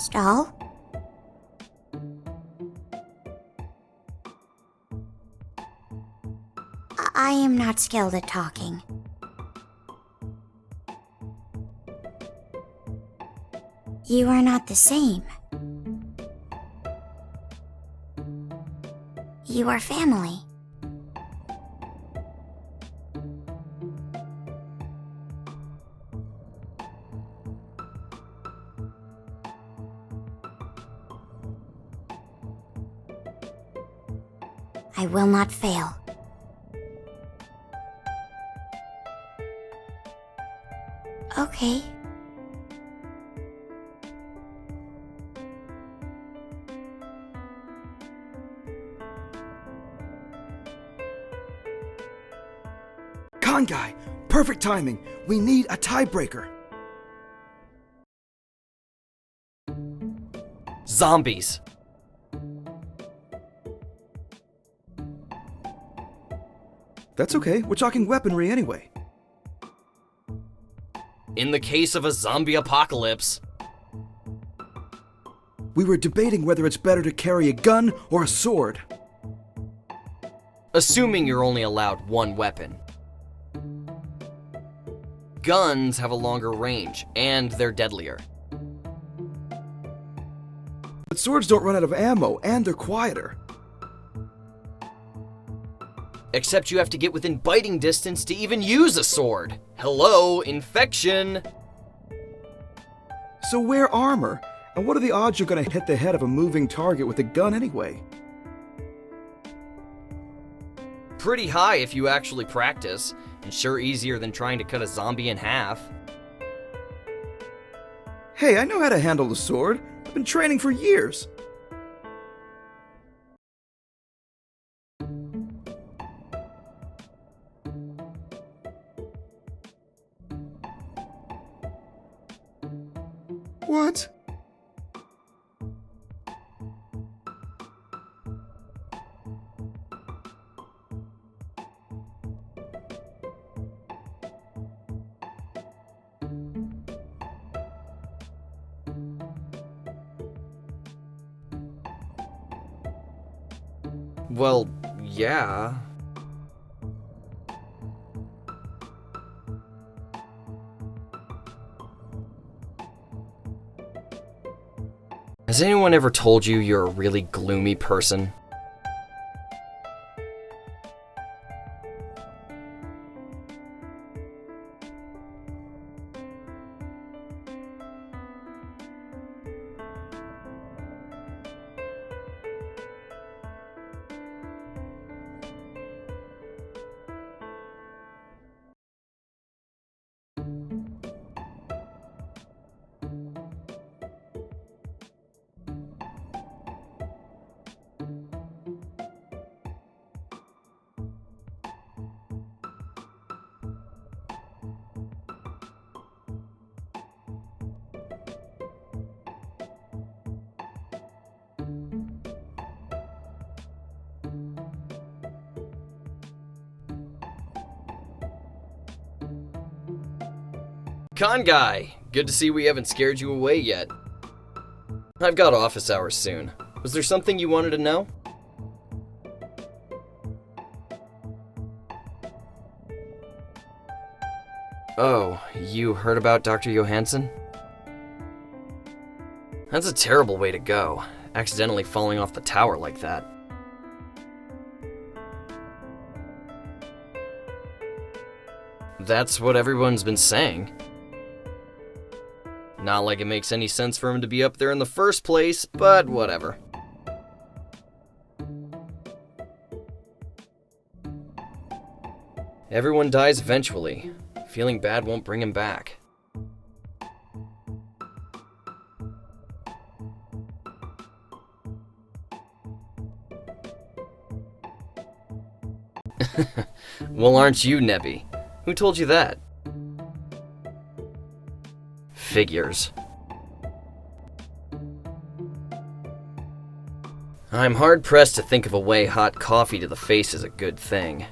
Stall? I am not skilled at talking. You are not the same. You are family. I will not fail. Okay. Con guy, perfect timing. We need a tiebreaker. Zombies. That's okay, we're talking weaponry anyway. In the case of a zombie apocalypse. We were debating whether it's better to carry a gun or a sword. Assuming you're only allowed one weapon. Guns have a longer range, and they're deadlier. But swords don't run out of ammo, and they're quieter. Except you have to get within biting distance to even use a sword. Hello, infection! So wear armor, and what are the odds you're gonna hit the head of a moving target with a gun anyway? Pretty high if you actually practice, and sure easier than trying to cut a zombie in half. Hey, I know how to handle the sword. I've been training for years. What? Well, yeah. Has anyone ever told you you're a really gloomy person? Con guy, good to see we haven't scared you away yet. I've got office hours soon. Was there something you wanted to know? Oh, you heard about Dr. Johansson? That's a terrible way to go, accidentally falling off the tower like that. That's what everyone's been saying. Not like it makes any sense for him to be up there in the first place, but whatever. Everyone dies eventually. Feeling bad won't bring him back. Well, aren't you, Nebby? Who told you that? Figures. I'm hard-pressed to think of a way hot coffee to the face is a good thing.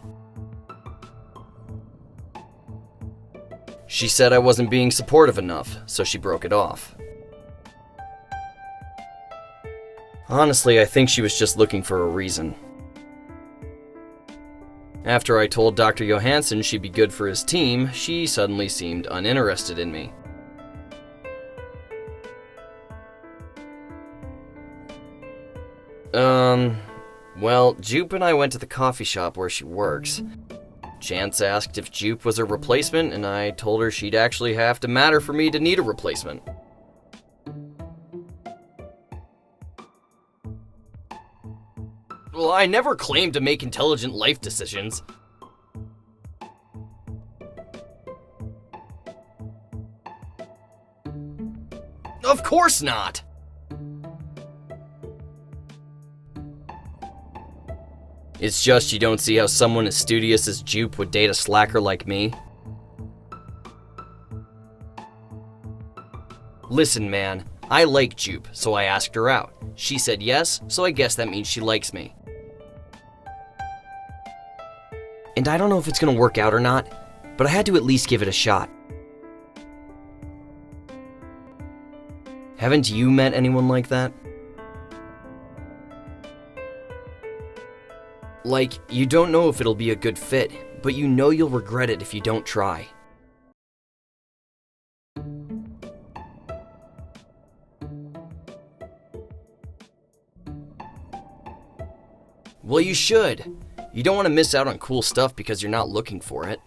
She said I wasn't being supportive enough, so she broke it off. Honestly, I think she was just looking for a reason. After I told Dr. Johansson she'd be good for his team, she suddenly seemed uninterested in me. Well, Jupe and I went to the coffee shop where she works. Chance asked if Jupe was a replacement, and I told her she'd actually have to matter for me to need a replacement. Well, I never claimed to make intelligent life decisions. Of course not! It's just you don't see how someone as studious as Jupe would date a slacker like me. Listen, man, I like Jupe, so I asked her out. She said yes, so I guess that means she likes me. And I don't know if it's gonna work out or not, but I had to at least give it a shot. Haven't you met anyone like that? Like, you don't know if it'll be a good fit, but you know you'll regret it if you don't try. Well, you should. You don't want to miss out on cool stuff because you're not looking for it.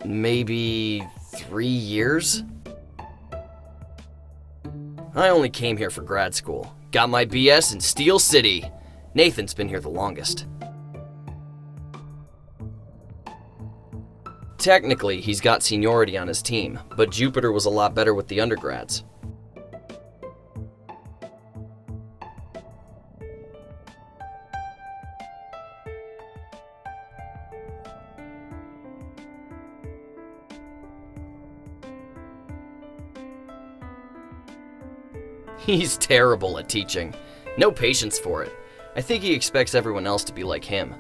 Maybe 3 years? I only came here for grad school. Got my BS in Steel City. Nathan's been here the longest. Technically, he's got seniority on his team, but Jupiter was a lot better with the undergrads. He's terrible at teaching. No patience for it. I think he expects everyone else to be like him.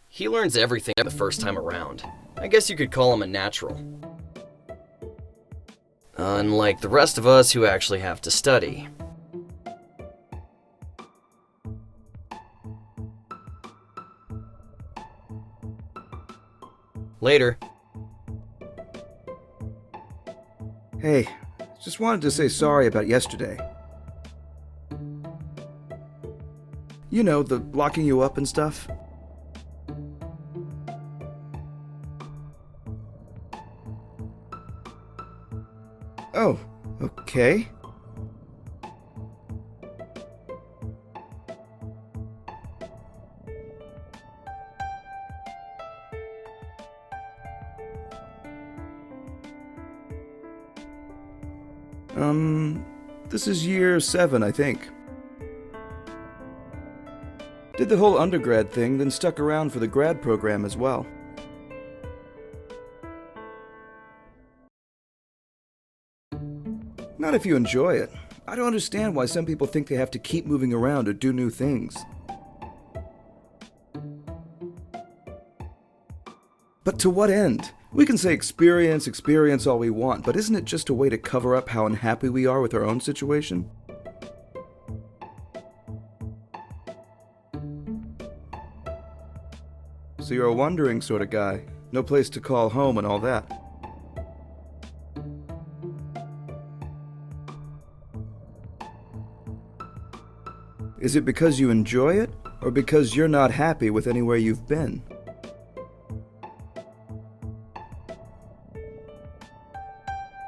He learns everything the first time around. I guess you could call him a natural. Unlike the rest of us who actually have to study. Later. Hey, just wanted to say sorry about yesterday. You know, the locking you up and stuff. Oh, okay. This is year 7, I think. Did the whole undergrad thing, then stuck around for the grad program as well. Not if you enjoy it. I don't understand why some people think they have to keep moving around or do new things. But to what end? We can say experience all we want, but isn't it just a way to cover up how unhappy we are with our own situation? So you're a wandering sort of guy, no place to call home and all that. Is it because you enjoy it, or because you're not happy with anywhere you've been?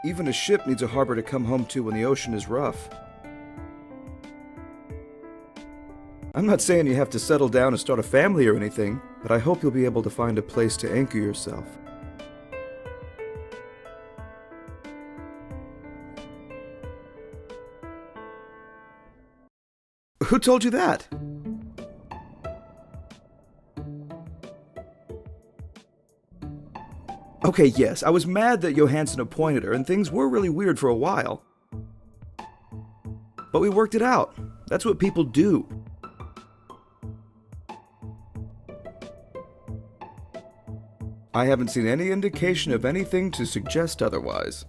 Even a ship needs a harbor to come home to when the ocean is rough. I'm not saying you have to settle down and start a family or anything, but I hope you'll be able to find a place to anchor yourself. Who told you that? Okay, yes, I was mad that Johansson appointed her, and things were really weird for a while. But we worked it out. That's what people do. I haven't seen any indication of anything to suggest otherwise.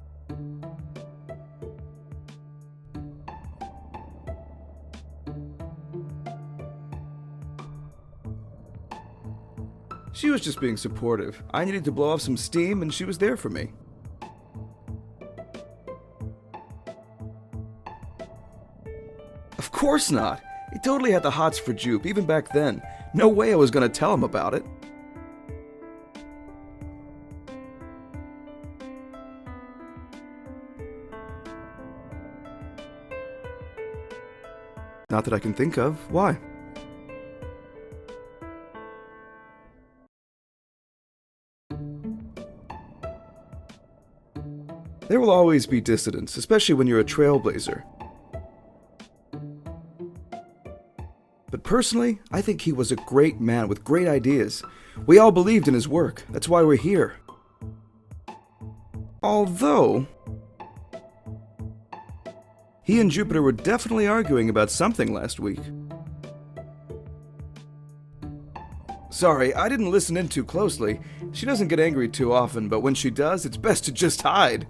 She was just being supportive. I needed to blow off some steam, and she was there for me. Of course not. He totally had the hots for Jupe, even back then. No way I was gonna tell him about it. Not that I can think of. Why? There will always be dissidents, especially when you're a trailblazer. But personally, I think he was a great man with great ideas. We all believed in his work. That's why we're here. Although, he and Jupiter were definitely arguing about something last week. Sorry, I didn't listen in too closely. She doesn't get angry too often, but when she does, it's best to just hide.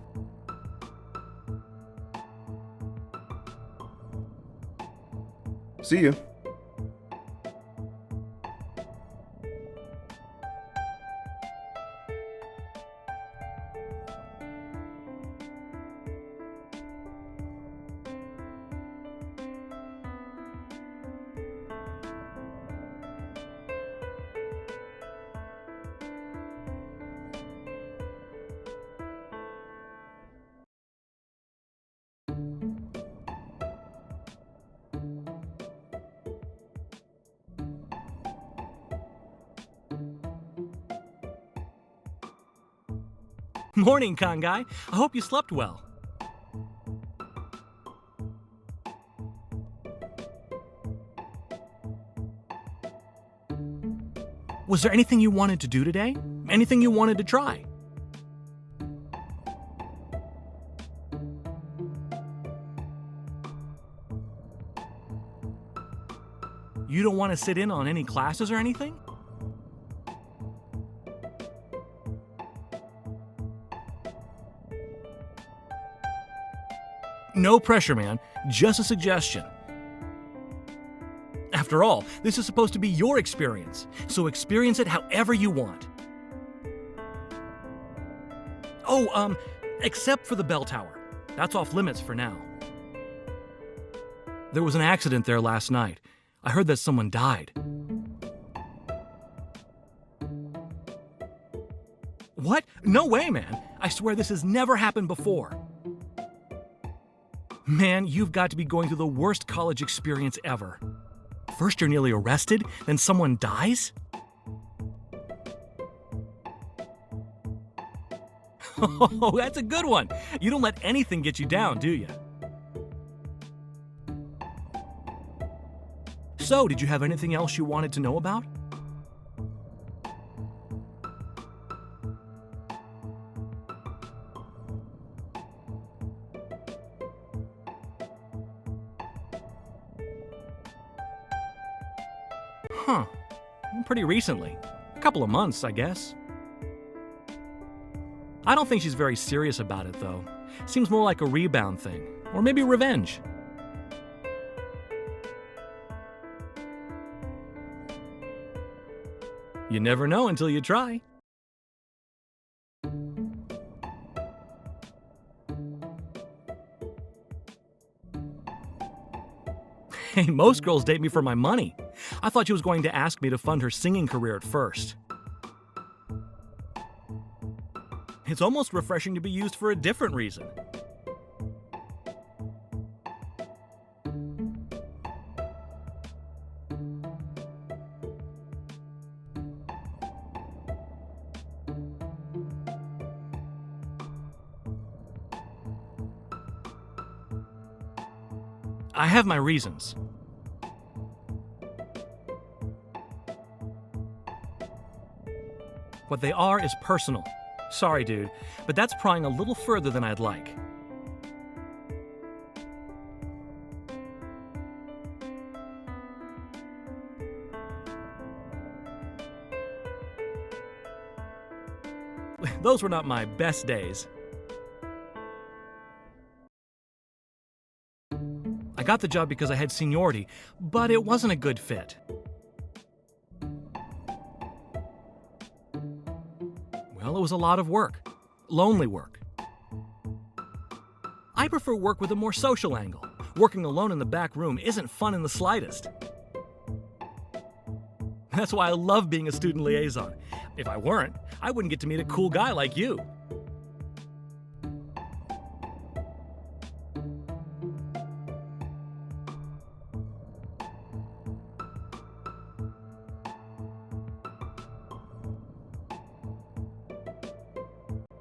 See you. Morning, con guy. I hope you slept well. Was there anything you wanted to do today? Anything you wanted to try? You don't want to sit in on any classes or anything? No pressure, man. Just a suggestion. After all, this is supposed to be your experience, so experience it however you want. Oh, except for the bell tower. That's off limits for now. There was an accident there last night. I heard that someone died. What? No way, man. I swear this has never happened before. Man, you've got to be going through the worst college experience ever. First you're nearly arrested, then someone dies? Oh, that's a good one. You don't let anything get you down, do you? So, did you have anything else you wanted to know about? Huh. Pretty recently. A couple of months, I guess. I don't think she's very serious about it, though. Seems more like a rebound thing. Or maybe revenge. You never know until you try. Hey, most girls date me for my money. I thought she was going to ask me to fund her singing career at first. It's almost refreshing to be used for a different reason. I have my reasons. What they are is personal. Sorry, dude, but that's prying a little further than I'd like. Those were not my best days. I got the job because I had seniority, but it wasn't a good fit. Well, it was a lot of work. Lonely work. I prefer work with a more social angle. Working alone in the back room isn't fun in the slightest. That's why I love being a student liaison. If I weren't, I wouldn't get to meet a cool guy like you.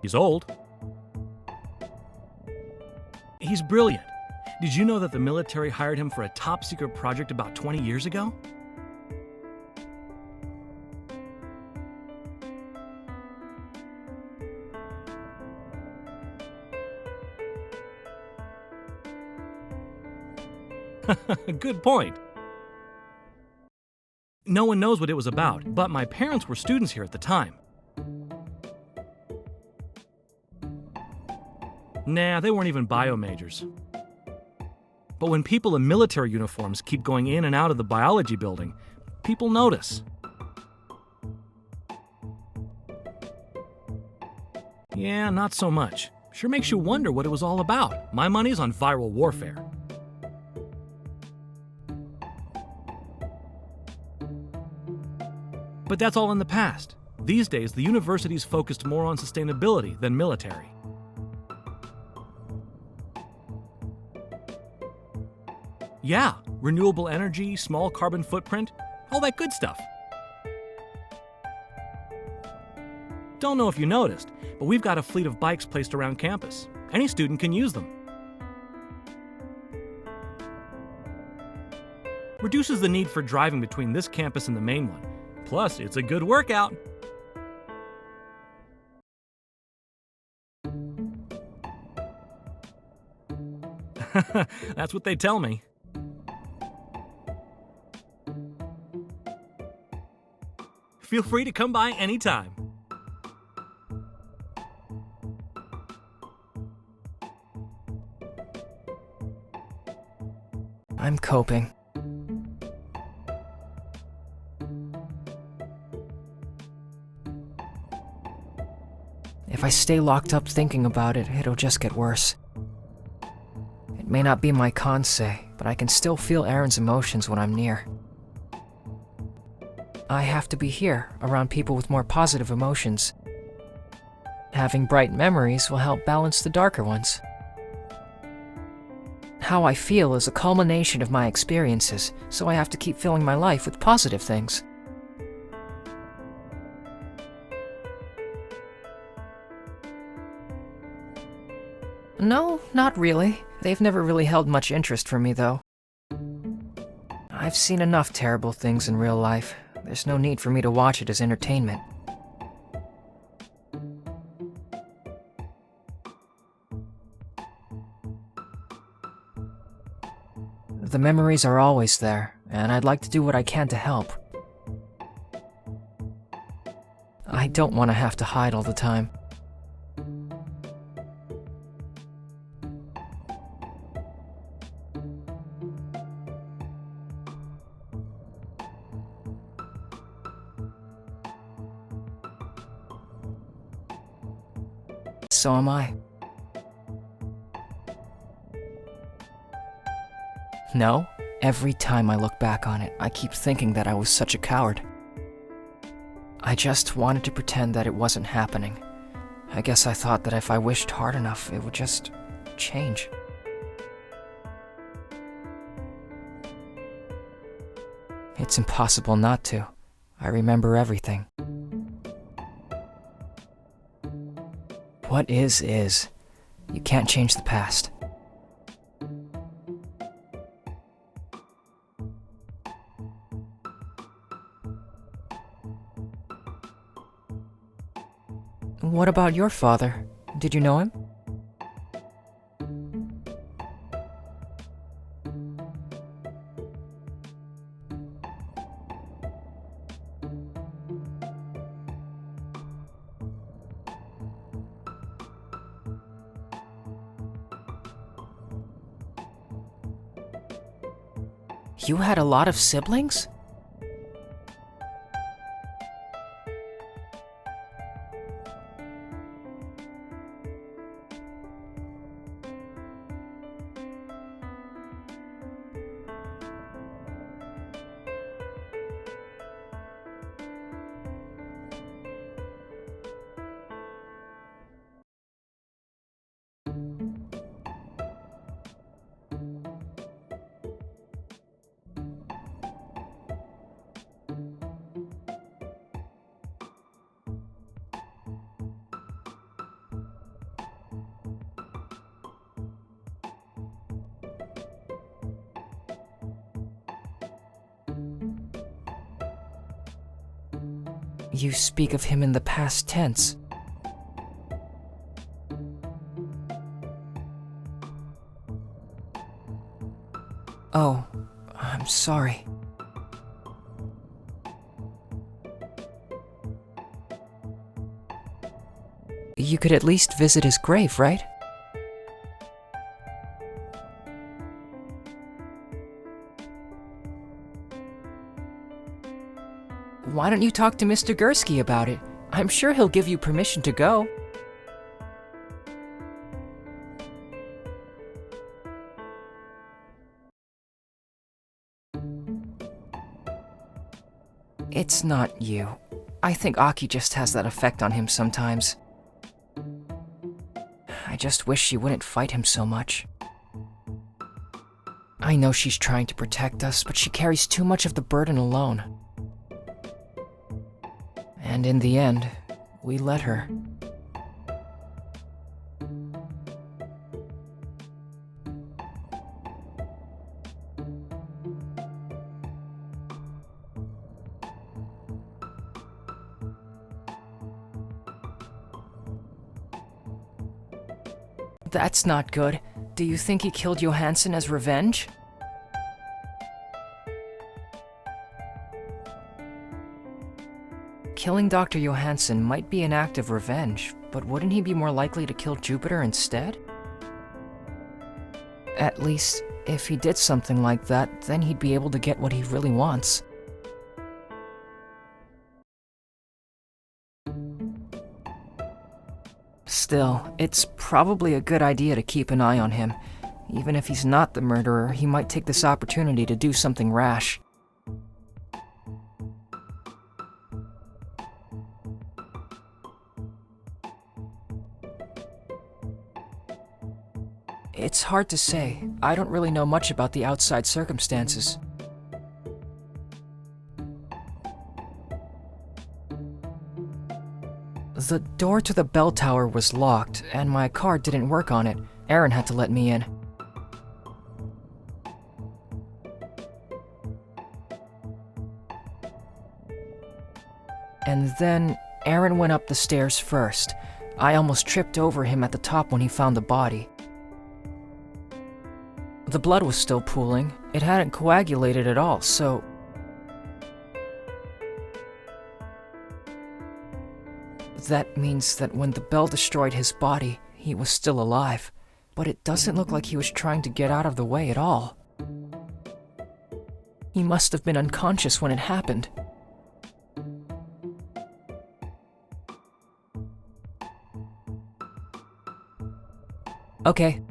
He's old. He's brilliant. Did you know that the military hired him for a top secret project about 20 years ago? Good point. No one knows what it was about, but my parents were students here at the time. Nah, they weren't even bio majors. But when people in military uniforms keep going in and out of the biology building, people notice. Yeah, not so much. Sure makes you wonder what it was all about. My money's on viral warfare. But that's all in the past. These days, the university's focused more on sustainability than military. Yeah, renewable energy, small carbon footprint, all that good stuff. Don't know if you noticed, but we've got a fleet of bikes placed around campus. Any student can use them. Reduces the need for driving between this campus and the main one. Plus, it's a good workout. That's what they tell me. Feel free to come by anytime. I'm coping. If I stay locked up thinking about it, it'll just get worse. It may not be my Kansei, but I can still feel Aaron's emotions when I'm near. I have to be here, around people with more positive emotions. Having bright memories will help balance the darker ones. How I feel is a culmination of my experiences, so I have to keep filling my life with positive things. No, not really. They've never really held much interest for me, though. I've seen enough terrible things in real life. There's no need for me to watch it as entertainment. The memories are always there, and I'd like to do what I can to help. I don't want to have to hide all the time. So am I. No, every time I look back on it, I keep thinking that I was such a coward. I just wanted to pretend that it wasn't happening. I guess I thought that if I wished hard enough, it would just change. It's impossible not to. I remember everything. What is. You can't change the past. What about your father? Did you know him? You had a lot of siblings? You speak of him in the past tense. Oh, I'm sorry. You could at least visit his grave, right? Why don't you talk to Mr. Gursky about it? I'm sure he'll give you permission to go. It's not you. I think Aki just has that effect on him sometimes. I just wish she wouldn't fight him so much. I know she's trying to protect us, but she carries too much of the burden alone. And in the end, we let her. That's not good. Do you think he killed Johansson as revenge? Killing Dr. Johansson might be an act of revenge, but wouldn't he be more likely to kill Jupiter instead? At least, if he did something like that, then he'd be able to get what he really wants. Still, it's probably a good idea to keep an eye on him. Even if he's not the murderer, he might take this opportunity to do something rash. It's hard to say. I don't really know much about the outside circumstances. The door to the bell tower was locked, and my card didn't work on it. Aaron had to let me in. And then Aaron went up the stairs first. I almost tripped over him at the top when he found the body. The blood was still pooling. It hadn't coagulated at all, so... That means that when the bell destroyed his body, he was still alive. But it doesn't look like he was trying to get out of the way at all. He must have been unconscious when it happened. Okay.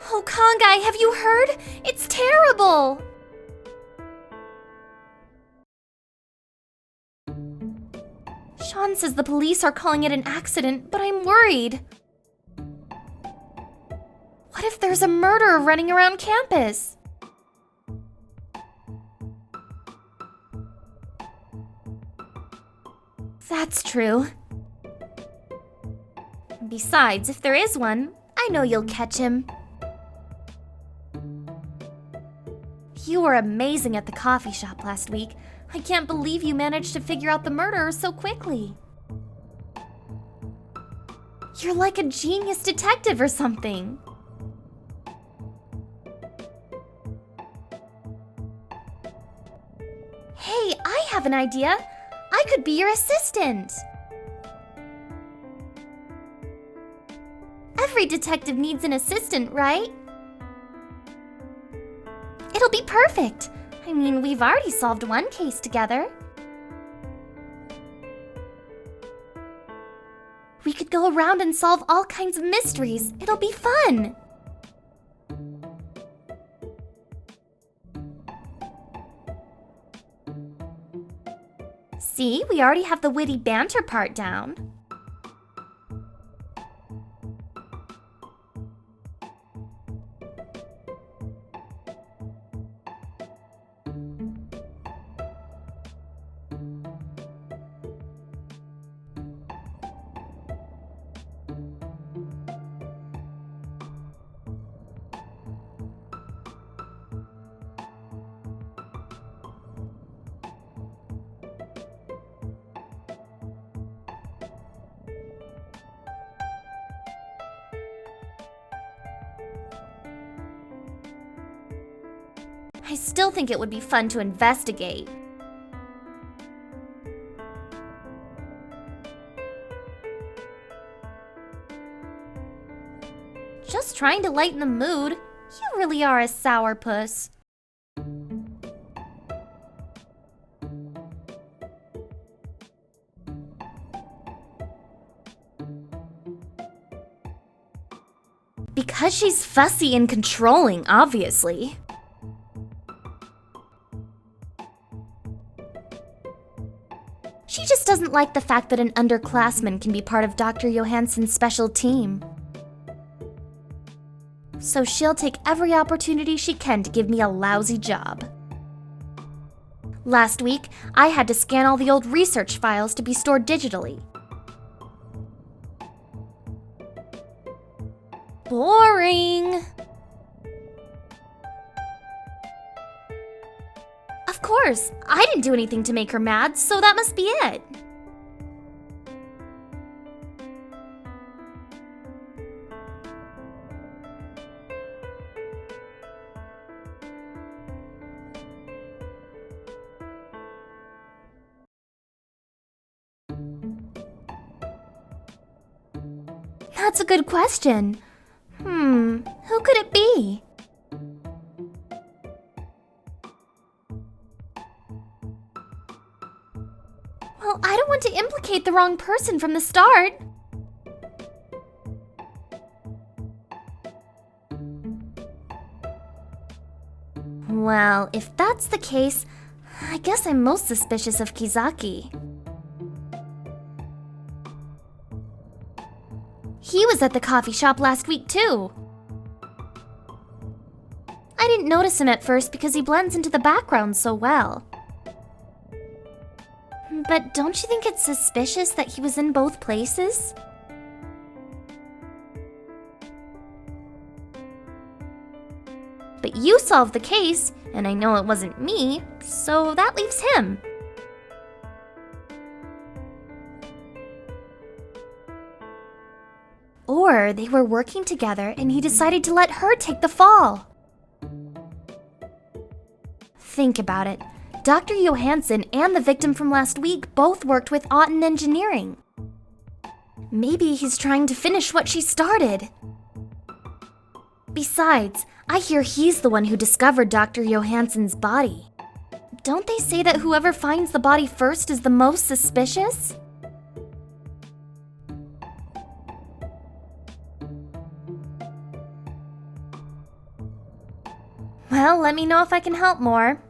Oh, Kongai, have you heard? It's terrible! Sean says the police are calling it an accident, but I'm worried. What if there's a murderer running around campus? That's true. Besides, if there is one, I know you'll catch him. You were amazing at the coffee shop last week. I can't believe you managed to figure out the murderer so quickly. You're like a genius detective or something. Hey, I have an idea. I could be your assistant. Every detective needs an assistant, right? It'll be perfect. I mean, we've already solved one case together. We could go around and solve all kinds of mysteries. It'll be fun. See, we already have the witty banter part down. I still think it would be fun to investigate. Just trying to lighten the mood. You really are a sourpuss. Because she's fussy and controlling, obviously. She just doesn't like the fact that an underclassman can be part of Dr. Johansson's special team. So she'll take every opportunity she can to give me a lousy job. Last week, I had to scan all the old research files to be stored digitally. Boring! Of course, I didn't do anything to make her mad, so that must be it. That's a good question. Who could it be? Well, I don't want to implicate the wrong person from the start. Well, if that's the case, I guess I'm most suspicious of Kizaki. He was at the coffee shop last week, too. I didn't notice him at first because he blends into the background so well. But don't you think it's suspicious that he was in both places? But you solved the case, and I know it wasn't me, so that leaves him. Or they were working together and he decided to let her take the fall. Think about it. Dr. Johansson and the victim from last week both worked with Auten Engineering. Maybe he's trying to finish what she started. Besides, I hear he's the one who discovered Dr. Johansson's body. Don't they say that whoever finds the body first is the most suspicious? Well, let me know if I can help more.